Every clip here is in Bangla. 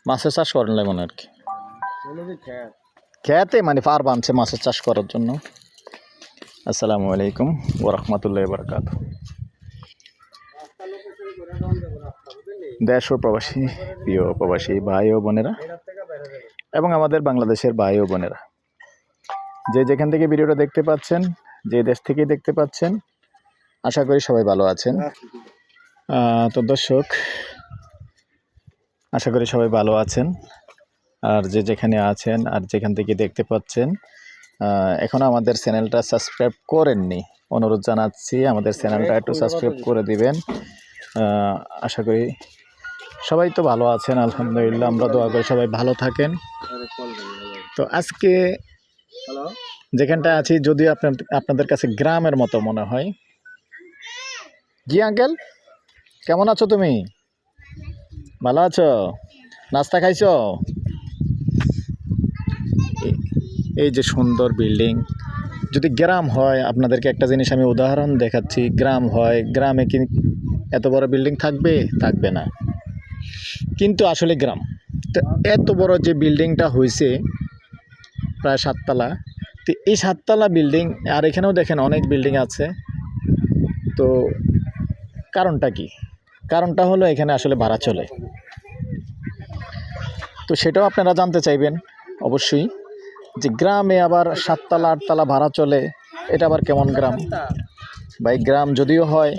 মাছের চাষ করেন মনে আর কি খেতে মানে পার বানছে মাছের চাষ করার জন্য। আসসালামু আলাইকুম ওয়া রাহমাতুল্লাহি ওয়া বারাকাতুহু। দেশ ও প্রবাসী প্রিয় প্রবাসী ভাই ও বোনেরা এবং আমাদের বাংলাদেশের ভাই ও বোনেরা, যে যেখান থেকে ভিডিওটা দেখতে পাচ্ছেন, যে দেশ থেকে দেখতে পাচ্ছেন, আশা করি সবাই ভালো আছেন। তো দর্শক, আশা করি সবাই ভালো আছেন। আর যে যেখানে আছেন আর যেখান থেকে দেখতে পাচ্ছেন, এখনও আমাদের চ্যানেলটা সাবস্ক্রাইব করেননি, অনুরোধ জানাচ্ছি আমাদের চ্যানেলটা একটু সাবস্ক্রাইব করে দিবেন। আশা করি সবাই তো ভালো আছেন, আলহামদুলিল্লাহ। আমরা দোয়া করি সবাই ভালো থাকেন। তো আজকে যেখানটা আছি, যদিও আপনাদের কাছে গ্রামের মতো মনে হয়। জি আঙ্কেল, কেমন আছো তুমি? ভালো আছো? নাস্তা খাইছো? এই যে সুন্দর বিল্ডিং, যদি গ্রাম হয়, আপনাদেরকে একটা জিনিস আমি উদাহরণ দেখাচ্ছি। গ্রাম হয়, গ্রামে কি এত বড় বিল্ডিং থাকবে? থাকবে না। কিন্তু আসলে গ্রাম তো এত বড় যে বিল্ডিংটা হয়েছে, প্রায় 7 তলা। তো এই 7 তলা বিল্ডিং, আর এখানেও দেখেন অনেক বিল্ডিং আছে। তো কারণটা কি? কারণটা হলো এখানে আসলে ভাড়া চলে। তো সেটাও আপনারা জানতে চাইবেন অবশ্যই, যে গ্রামে আবার 7 তলা 8 তলা ভাড়া চলে, এটা আবার কেমন গ্রাম? ভাই গ্রাম যদিও হয়,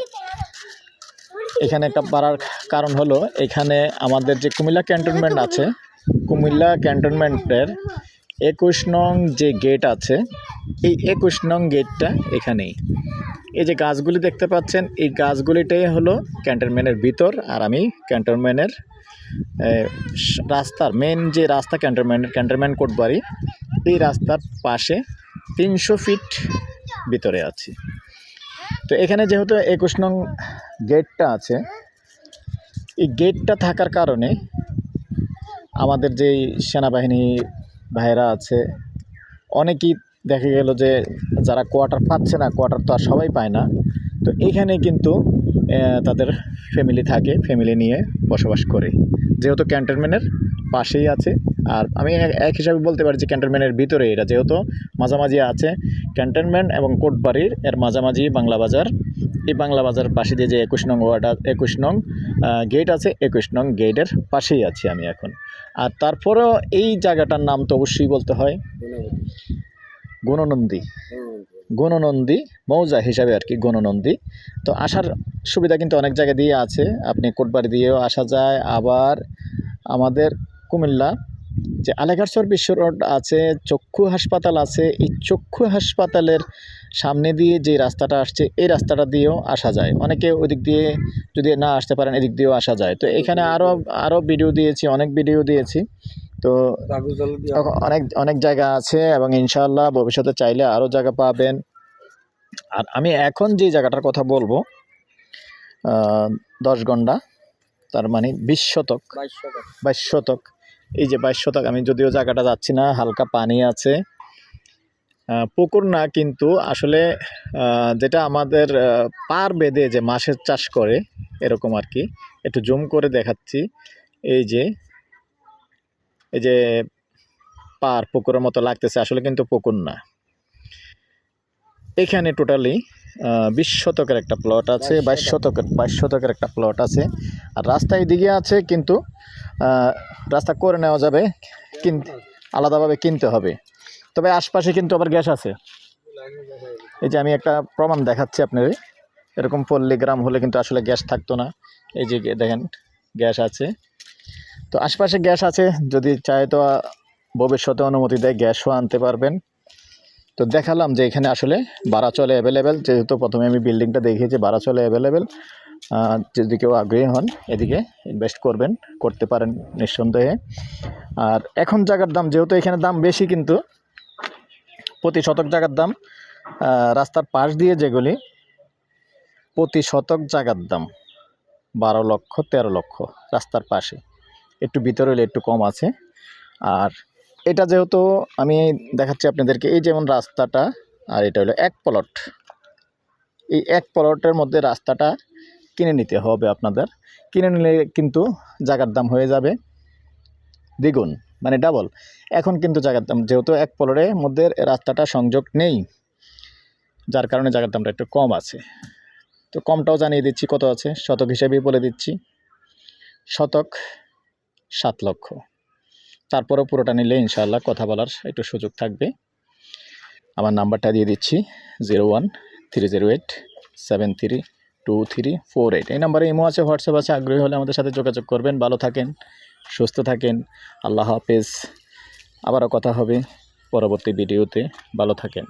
এখানে একটা বাড়ার কারণ হলো, এখানে আমাদের যে কুমিল্লা ক্যান্টনমেন্ট আছে, কুমিল্লা ক্যান্টনমেন্টের 21 নং যে গেট আছে, এই 21 নং গেটটা এখানেই। এই যে গাছগুলি দেখতে পাচ্ছেন, এই গাছগুলিটাই হলো ক্যান্টনমেন্টের ভিতর। আর আমি ক্যান্টনমেন্টের রাস্তার মেন যে রাস্তা, ক্যান্টনমেন্ট কোটবাড়ি, এই রাস্তার পাশে 300 ফিট ভিতরে আছি। তো এখানে যেহেতু 21 নং গেটটা আছে, এই গেটটা থাকার কারণে আমাদের যেই সেনাবাহিনী ভাইরা আছে, অনেকেই দেখা গেল যে যারা কোয়ার্টার পাচ্ছে না, কোয়ার্টার তো আর সবাই পায় না, তো এইখানে কিন্তু তাদের ফ্যামিলি থাকে, ফ্যামিলি নিয়ে বসবাস করে, যেহেতু ক্যান্টনমেন্টের পাশেই আছে। আর আমি এক হিসাবে বলতে পারি যে ক্যান্টনমেন্টের ভিতরে এটা, যেহেতু মাঝামাঝি আছে ক্যান্টনমেন্ট এবং কোটবাড়ির, এর মাঝামাঝি বাংলা বাজার। এই বাংলা বাজার পাশে দিয়ে যে 21 নং ওয়ার্ড, 21 নং গেট আছে, 21 নং গেটের পাশেই আছি আমি এখন। আর তারপরেও এই জায়গাটার নাম তো অবশ্যই বলতে হয়, গণনন্দী, গণনন্দী মৌজা হিসাবে আর কি, গণনন্দী। তো আসার সুবিধা কিন্তু অনেক জায়গা দিয়ে আছে, আপনি কোটবাড়ি দিয়েও আসা যায়। আবার আমাদের কুমিল্লা যে আলেগারচর বিশ্ব রোড আছে, চক্ষু হাসপাতাল আছে, এই চক্ষু হাসপাতালের সামনে দিয়ে যে রাস্তাটা আসছে, এই রাস্তাটা দিয়েও আসা যায়। অনেকে ওদিক দিয়ে যদি না আসতে পারেন, এদিক দিয়েও আসা যায়। তো এখানে আরও ভিডিও দিয়েছি, অনেক ভিডিও দিয়েছি। তো অনেক অনেক জায়গা আছে, এবং ইনশাআল্লাহ ভবিষ্যতে চাইলে আরও জায়গা পাবেন। আর আমি এখন যে জায়গাটার কথা বলবো, 10 গন্ডা, তার মানে 20 শতক, 22 শতক। এই যে 22 শতক, আমি যদিও জায়গাটা যাচ্ছি না, হালকা পানি আছে, পুকুর না, কিন্তু আসলে যেটা আমাদের পার বেঁধে যে মাছের চাষ করে, এরকম আর কি। একটু জুম করে দেখাচ্ছি। এই যে পার পুকুরের মতো লাগতেছে, আসলে কিন্তু পুকুর না। এখানে টোটালি 20 শতকের একটা প্লট আছে, 22 শতকের একটা প্লট আছে। আর রাস্তা এদিকে আছে, কিন্তু রাস্তা করে নেওয়া যাবে, কিন্তু আলাদাভাবে কিনতে হবে। তবে আশপাশে কিন্তু আবার গ্যাস আছে। এই যে আমি একটা প্রমাণ দেখাচ্ছি আপনাদের, এরকম পল্লী গ্রাম হলে কিন্তু আসলে গ্যাস থাকতো না। এই যে দেখেন গ্যাস আছে, তো আশপাশে গ্যাস আছে, যদি চায় তো ভবিষ্যতে অনুমতি দেয় গ্যাসও আনতে পারবেন। তো দেখালাম যে এখানে আসলে ভাড়া চলে অ্যাভেলেবেল, যেহেতু প্রথমে আমি বিল্ডিংটা দেখিয়েছি, ভাড়া চলে অ্যাভেলেবেল। যদি কেউ আগ্রহী হন, এদিকে ইনভেস্ট করতে পারেন নিঃসন্দেহে। আর এখন জায়গার দাম, যেহেতু এখানে দাম বেশি, কিন্তু প্রতি শতক জায়গার দাম, রাস্তার পাশ দিয়ে যেগুলি, প্রতি শতক জায়গার দাম 12 লক্ষ 13 লক্ষ রাস্তার পাশে। একটু ভিতরে হলে একটু কম আছে। আর এটা যেহেতু আমি দেখাচ্ছি আপনাদেরকে, এই যেমন রাস্তাটা, আর এটা হলো 1 প্লট। এই 1 প্লটের মধ্যে রাস্তাটা কিনে নিতে হবে আপনাদের। কিনে নিলে কিন্তু জায়গার দাম হয়ে যাবে দ্বিগুণ, মানে ডাবল। এখন কিন্তু জায়গার দাম, যেহেতু এক প্লটের মধ্যে রাস্তাটা সংযোগ নেই, যার কারণে জায়গার দামটা একটু কম আছে। তো কমটাও জানিয়ে দিচ্ছি কত আছে, শতক হিসেবেই বলে দিচ্ছি। শতক 7 লক্ষ। তারপরেও পুরোটা নিলে ইনশাআল্লাহ কথা বলার একটু সুযোগ থাকবে। আমার নাম্বারটা দিয়ে দিচ্ছি 0130873234 এই নাম্বারে ইমো আছে, হোয়াটসঅ্যাপ আছে। আগ্রহী হলে আমাদের সাথে যোগাযোগ করবেন। ভালো থাকেন, সুস্থ থাকেন, আল্লাহ হাফেজ। আবারও কথা হবে পরবর্তী ভিডিওতে। ভালো থাকেন।